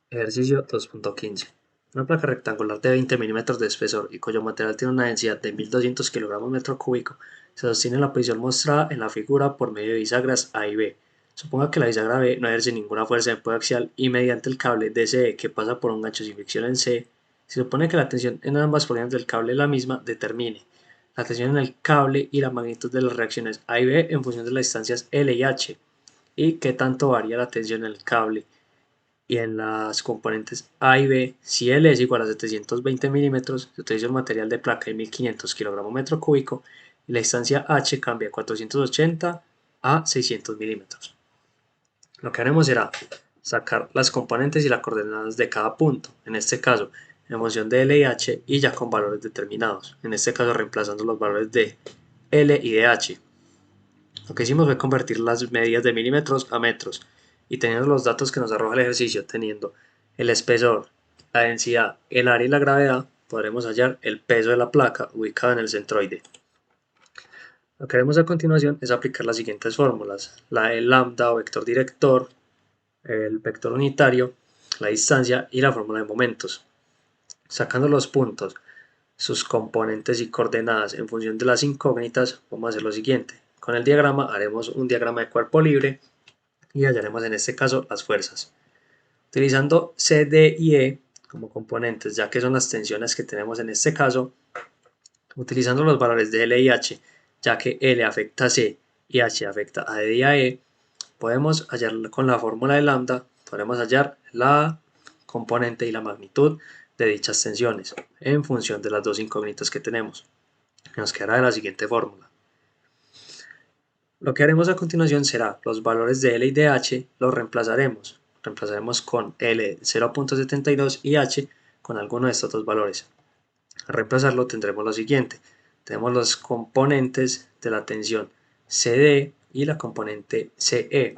Ejercicio 2.15. Una placa rectangular de 20 milímetros de espesor y cuyo material tiene una densidad de 1200 kilogramos metro cúbico se sostiene en la posición mostrada en la figura por medio de bisagras A y B. Suponga que la bisagra B no ejerce ninguna fuerza de empleo axial y mediante el cable DCE que pasa por un gancho sin fricción en C, se supone que la tensión en ambas polinas del cable es la misma, determine la tensión en el cable y la magnitud de las reacciones A y B en función de las distancias L y H y qué tanto varía la tensión en el cable y en las componentes A y B, si L es igual a 720 milímetros, se utiliza un material de placa de 1500 kilogramos metro cúbico y la distancia H cambia de 480 a 600 milímetros. Lo que haremos será sacar las componentes y las coordenadas de cada punto, en este caso en función de L y H y ya con valores determinados, en este caso reemplazando los valores de L y de H. Lo que hicimos fue convertir las medidas de milímetros a metros y teniendo los datos que nos arroja el ejercicio, teniendo el espesor, la densidad, el área y la gravedad, podremos hallar el peso de la placa ubicada en el centroide. Lo que haremos a continuación es aplicar las siguientes fórmulas: la de lambda o vector director, el vector unitario, la distancia y la fórmula de momentos. Sacando los puntos, sus componentes y coordenadas en función de las incógnitas, vamos a hacer lo siguiente. Con el diagrama haremos un diagrama de cuerpo libre y hallaremos en este caso las fuerzas. Utilizando C, D y E como componentes, ya que son las tensiones que tenemos en este caso, utilizando los valores de L y H, ya que L afecta a C y H afecta a D y a E, podemos hallar con la fórmula de lambda, podemos hallar la componente y la magnitud de dichas tensiones en función de las dos incógnitas que tenemos. Nos quedará de la siguiente fórmula. Lo que haremos a continuación será los valores de L y de H los reemplazaremos. Reemplazaremos con L 0.72 y H con alguno de estos dos valores. Al reemplazarlo tendremos lo siguiente. Tenemos los componentes de la tensión CD y la componente CE.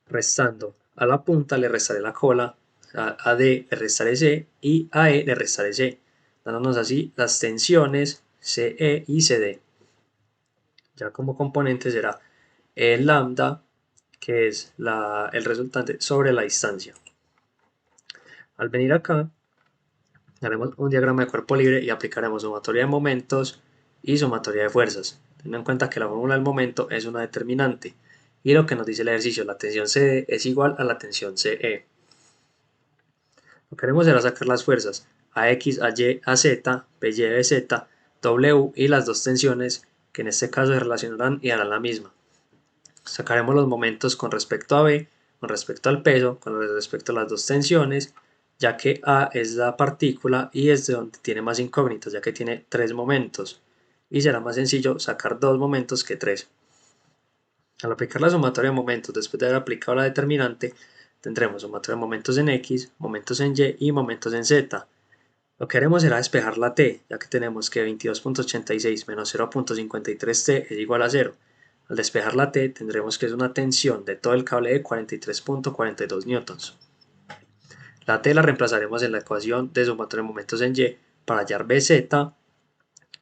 Restando a la punta le restaré la cola, a D le restaré C y a E le restaré C, dándonos así las tensiones CE y CD. Ya como componente será el lambda, que es el resultante sobre la distancia. Al venir acá, haremos un diagrama de cuerpo libre y aplicaremos sumatoria de momentos y sumatoria de fuerzas, teniendo en cuenta que la fórmula del momento es una determinante y lo que nos dice el ejercicio, la tensión CD es igual a la tensión CE. Lo que haremos será sacar las fuerzas AX, AY, AZ, BY, BZ, W y las dos tensiones que en este caso se relacionarán y harán la misma. Sacaremos los momentos con respecto a B, con respecto al peso, con respecto a las dos tensiones, ya que A es la partícula y es de donde tiene más incógnitas, ya que tiene 3 momentos, y será más sencillo sacar 2 momentos que 3. Al aplicar la sumatoria de momentos después de haber aplicado la determinante, tendremos sumatoria de momentos en X, momentos en Y y momentos en Z. Lo que haremos será despejar la T, ya que tenemos que 22.86 menos 0.53T es igual a 0. Al despejar la T tendremos que es una tensión de todo el cable de 43.42 newtons. La T la reemplazaremos en la ecuación de sumatoria de momentos en Y para hallar BZ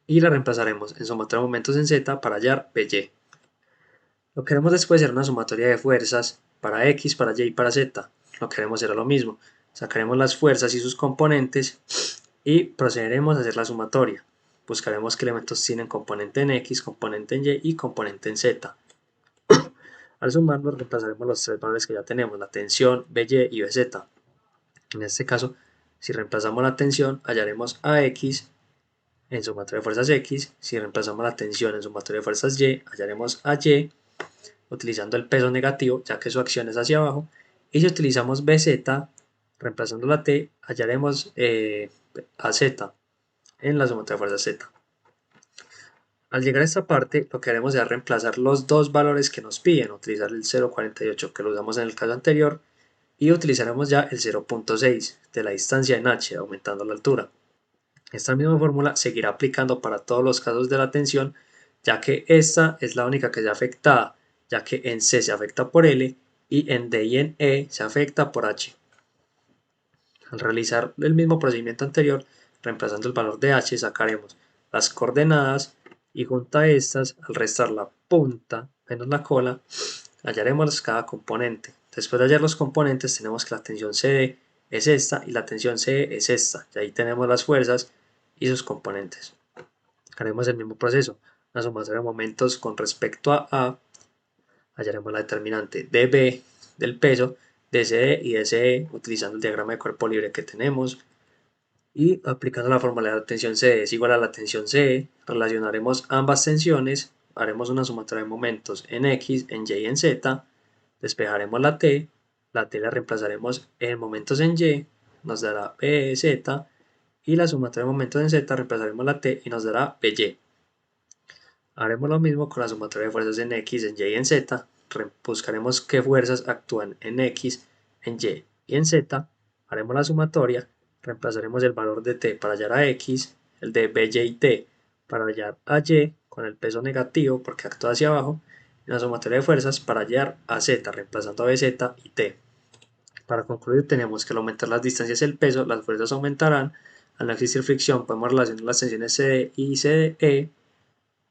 y la reemplazaremos en sumatoria de momentos en Z para hallar BY. Lo que haremos después será una sumatoria de fuerzas para X, para Y y para Z. Lo que haremos será lo mismo. Sacaremos las fuerzas y sus componentes y procederemos a hacer la sumatoria. Buscaremos qué elementos tienen componente en X, componente en Y y componente en Z. Al sumarlos reemplazaremos los tres valores que ya tenemos, la tensión, BY y BZ. En este caso, si reemplazamos la tensión, hallaremos AX en sumatoria de fuerzas X. Si reemplazamos la tensión en sumatoria de fuerzas Y, hallaremos AY utilizando el peso negativo, ya que su acción es hacia abajo. Y si utilizamos BZ, reemplazando la T, hallaremos AZ en la sumatoria de fuerzas Z. Al llegar a esta parte, lo que haremos es reemplazar los dos valores que nos piden, utilizar el 0.48 que lo usamos en el caso anterior y utilizaremos ya el 0.6 de la distancia en h, aumentando la altura. Esta misma fórmula seguirá aplicando para todos los casos de la tensión, ya que esta es la única que se afectada, ya que en C se afecta por L y en D y en E se afecta por H. Al realizar el mismo procedimiento anterior, reemplazando el valor de H, sacaremos las coordenadas y junto a estas, al restar la punta menos la cola, hallaremos cada componente. Después de hallar los componentes, tenemos que la tensión CD es esta y la tensión C es esta. Y ahí tenemos las fuerzas y sus componentes. Haremos el mismo proceso, una sumatoria de momentos con respecto a A, hallaremos la determinante dB del peso, dCe y dCe utilizando el diagrama de cuerpo libre que tenemos y aplicando la fórmula de la tensión CE es igual a la tensión CE, relacionaremos ambas tensiones, haremos una sumatoria de momentos en X, en Y y en Z, despejaremos la T la reemplazaremos en momentos en Y, nos dará BZ y la sumatoria de momentos en Z reemplazaremos la T y nos dará BY. Haremos lo mismo con la sumatoria de fuerzas en X, en Y y en Z. Buscaremos qué fuerzas actúan en X, en Y y en Z. Haremos la sumatoria. Reemplazaremos el valor de T para hallar a X, el de BY y T para hallar a Y con el peso negativo porque actúa hacia abajo. Y la sumatoria de fuerzas para hallar a Z, reemplazando a BZ y T. Para concluir, tenemos que al aumentar las distancias y el peso, las fuerzas aumentarán. Al no existir fricción, podemos relacionar las tensiones CD y CE.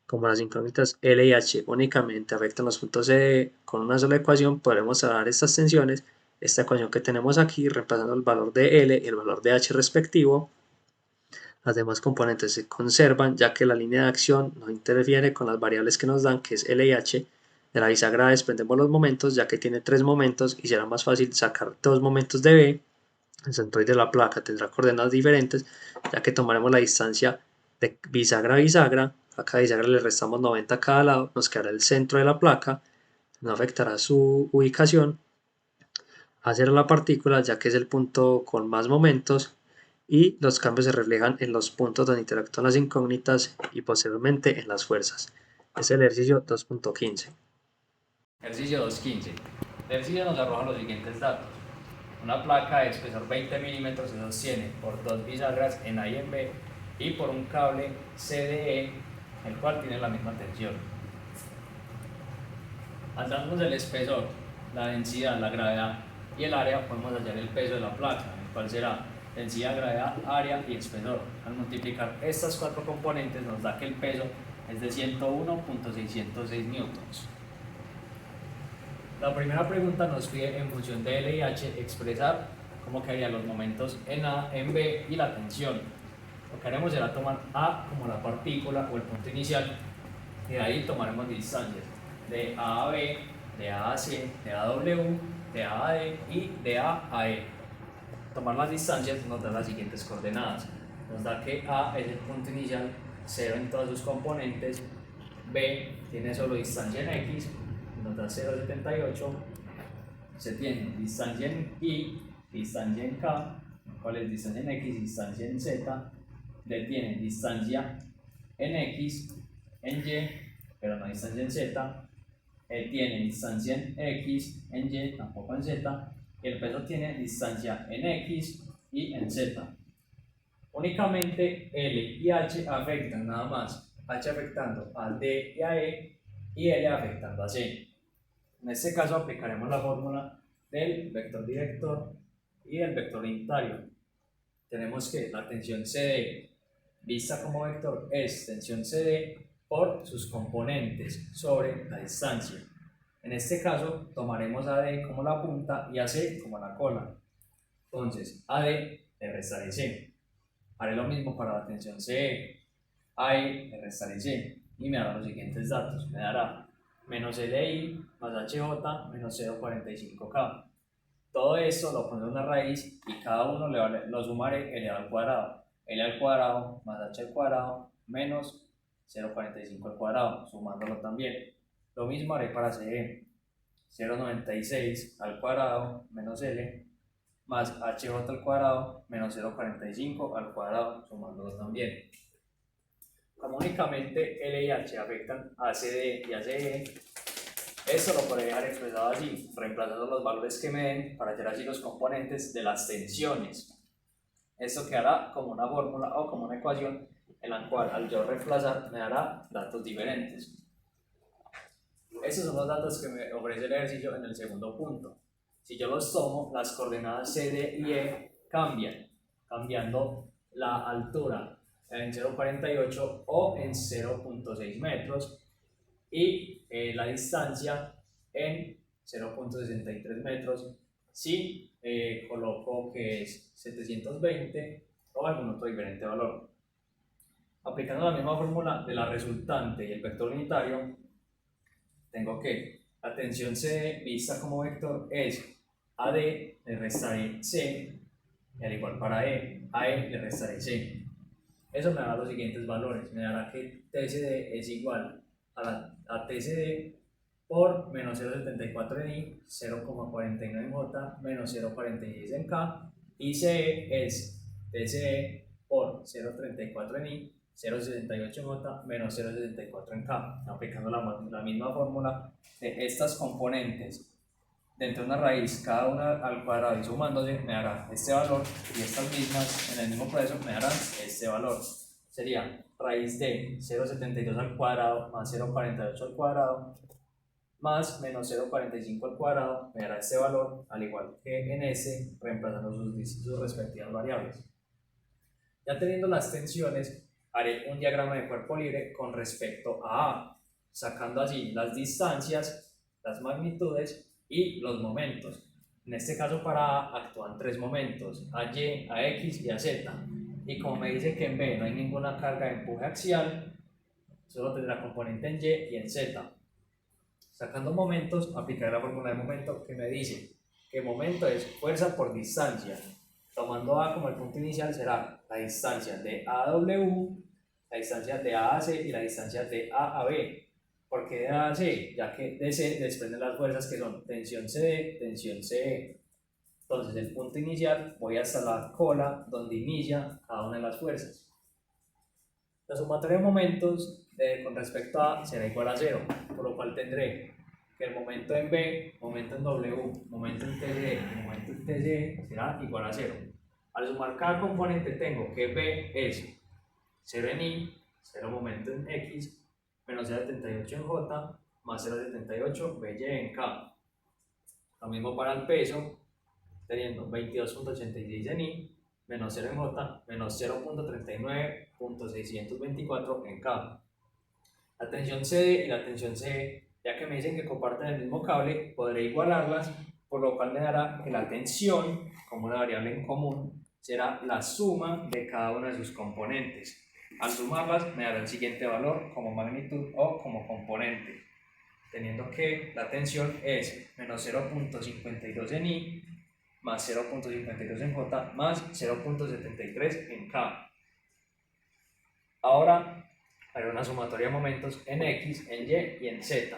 Como las incógnitas L y H únicamente afectan los puntos C, con una sola ecuación podremos dar estas tensiones. Esta ecuación que tenemos aquí, reemplazando el valor de L y el valor de H respectivo, las demás componentes se conservan ya que la línea de acción no interfiere con las variables que nos dan, que es L y H. De la bisagra desprendemos los momentos ya que tiene 3 momentos y será más fácil sacar 2 momentos de B. El centroide de la placa tendrá coordenadas diferentes ya que tomaremos la distancia de bisagra a bisagra. A cada bisagra le restamos 90 a cada lado, nos quedará el centro de la placa, no afectará su ubicación. A será la partícula ya que es el punto con más momentos y los cambios se reflejan en los puntos donde interactúan las incógnitas y posteriormente en las fuerzas. Es el ejercicio 2.15. Ejercicio 2.15. El ejercicio nos arroja los siguientes datos. Una placa de espesor 20 milímetros se sostiene por dos bisagras en A y en B y por un cable CDE, el cual tiene la misma tensión. Al darnos el espesor, la densidad, la gravedad y el área, podemos hallar el peso de la placa, el cual será densidad, gravedad, área y espesor. Al multiplicar estas cuatro componentes nos da que el peso es de 101.606 newtons. La primera pregunta nos pide en función de L y H expresar cómo quedarían los momentos en A, en B y la tensión. Lo que haremos será tomar A como la partícula o el punto inicial y de ahí tomaremos distancias de A a B, de A a C, de A a W, de A a D y de A a E. Tomar las distancias nos da las siguientes coordenadas. Nos da que A es el punto inicial, 0 en todas sus componentes, B tiene solo distancia en X, nos da 0,78, se tiene distancia en Y, distancia en K, cuál es distancia en X, distancia en Z, D tiene distancia en X, en Y, pero no distancia en Z, E tiene distancia en X, en Y, tampoco en Z, y el peso tiene distancia en X y en Z. Únicamente L y H afectan nada más, H afectando a D y a E y L afectando a C. En este caso aplicaremos la fórmula del vector director y del vector unitario. Tenemos que la tensión CD vista como vector es tensión CD por sus componentes sobre la distancia. En este caso tomaremos a D como la punta y a C como la cola. Entonces a D le restaré C. Haré lo mismo para la tensión CE. A E le restaré C y me dará los siguientes datos. Me dará menos LI más HJ menos 0,45K. Todo esto lo pongo en una raíz y cada uno lo sumaré L al cuadrado. L al cuadrado más H al cuadrado menos 0,45 al cuadrado, sumándolo también. Lo mismo haré para CE. 0,96 al cuadrado menos L más HJ al cuadrado menos 0,45 al cuadrado, sumándolo también. Como únicamente L y H afectan a CD y a CE, esto lo podré dejar expresado así, reemplazando los valores que me den para hallar así los componentes de las tensiones. Esto quedará como una fórmula o como una ecuación en la cual al yo reemplazar me dará datos diferentes. Estos son los datos que me ofrece el ejercicio en el segundo punto. Si yo los tomo, las coordenadas CD y E cambian, cambiando la altura en 0,48 o en 0,6 metros y la distancia en 0,63 metros si coloco que es 720 o algún otro diferente valor. Aplicando la misma fórmula de la resultante y el vector unitario, tengo que la tensión C vista como vector es AD le restaré C, y al igual para AE le restaré C. Eso me dará los siguientes valores. Me dará que TSD es igual a TSD por menos 0,74 en I, 0,49 en J, menos 0,46 en K, y CE es TSE por 0,34 en I, 0,68 en J, menos 0,64 en K. Aplicando la misma fórmula de estas componentes dentro de una raíz, cada una al cuadrado y sumándose, me dará este valor, y estas mismas en el mismo proceso me darán este valor. Sería raíz de 0,72 al cuadrado más 0,48 al cuadrado más menos 0,45 al cuadrado, me dará este valor, al igual que en este, reemplazando sus respectivas variables. Ya teniendo las tensiones, haré un diagrama de cuerpo libre con respecto a A, sacando así las distancias, las magnitudes y los momentos. En este caso para A actúan tres momentos, AY, AX y AZ. Y como me dice que en B no hay ninguna carga de empuje axial, solo tendrá componente en Y y en Z. Sacando momentos, aplicaré la fórmula de momento que me dice que momento es fuerza por distancia. Tomando A como el punto inicial será la distancia de A a W, la distancia de A a C y la distancia de A a B. ¿Por qué de A a C? Ya que de C desprenden las fuerzas que son tensión CD, tensión CE. Entonces el punto inicial voy hasta la cola donde inicia cada una de las fuerzas. La sumatoria de momentos con respecto a A será igual a 0, por lo cual tendré que el momento en B, momento en W, momento en TD y momento en TC será igual a 0. Al sumar cada componente tengo que B es 0 en I, 0 momento en X, menos 0,78 en J, más 0,78 BY en K. Lo mismo para el peso, teniendo 22,86 en I, menos 0 en J, menos 0,39.624 en K. La tensión CD y la tensión CE, ya que me dicen que comparten el mismo cable, podré igualarlas, por lo cual me dará que la tensión, como una variable en común, será la suma de cada una de sus componentes. Al sumarlas me dará el siguiente valor como magnitud o como componente, teniendo que la tensión es menos 0,52 en I, más 0,52 en J, más 0,73 en K. Ahora haré una sumatoria de momentos en X, en Y y en Z.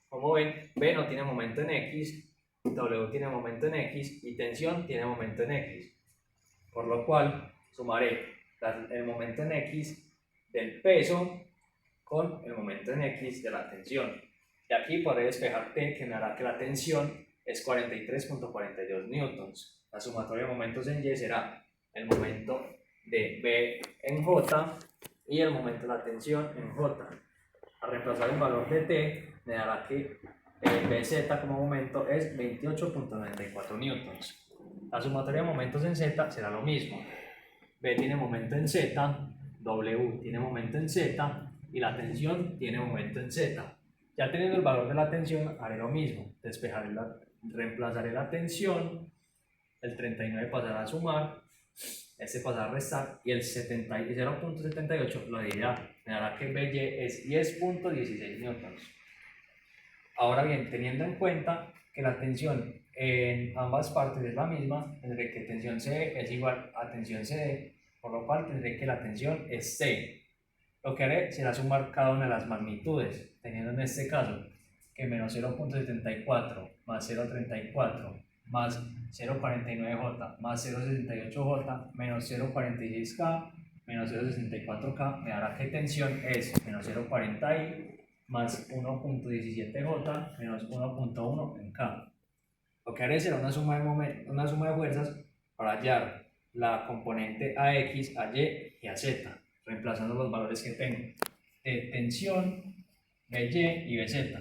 Como ven, B no tiene momento en X, W tiene momento en X y tensión tiene momento en X. Por lo cual sumaré el momento en X del peso con el momento en X de la tensión. Y aquí podré despejar T, que me hará que la tensión es 43.42 newtons. La sumatoria de momentos en Y será el momento de B en J y el momento de la tensión en J. Al reemplazar el valor de T, me dará que BZ como momento es 28.94 newtons. La sumatoria de momentos en Z será lo mismo. B tiene momento en Z, W tiene momento en Z y la tensión tiene momento en Z. Ya teniendo el valor de la tensión, haré lo mismo. Reemplazaré la tensión, el 39 pasará a sumar, este pasará a restar y el 0.78 lo dividirá. Me dará que BY es 10.16 newtons. Ahora bien, teniendo en cuenta que la tensión en ambas partes es la misma, tendré que tensión C es igual a tensión CD, por lo cual tendré que la tensión es T. Lo que haré será sumar cada una de las magnitudes, teniendo en este caso que menos 0.74 más 0.34 más 0.49J más 0.68J menos 0.46K menos 0.64K me dará que tensión es menos 0.40I más 1.17J menos 1.1 en K. Lo que haré será una suma de fuerzas para hallar la componente AX, AY y AZ, reemplazando los valores que tengo de tensión, BY y BZ.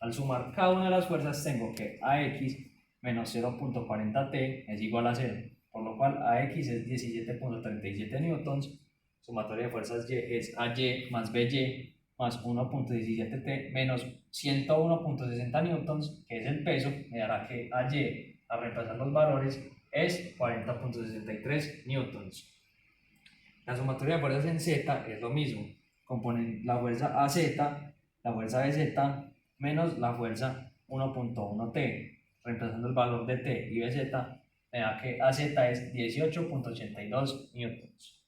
Al sumar cada una de las fuerzas tengo que AX menos 0.40T es igual a 0, por lo cual AX es 17.37 newtons, sumatoria de fuerzas Y es AY más BY más 1.17T menos 101.60 newtons, que es el peso, me dará que Y, a reemplazar los valores, es 40.63 newtons. La sumatoria de fuerzas en Z es lo mismo. Componen la fuerza AZ, la fuerza BZ, menos la fuerza 1.1T. Reemplazando el valor de T y BZ, me da que AZ es 18.82 newtons.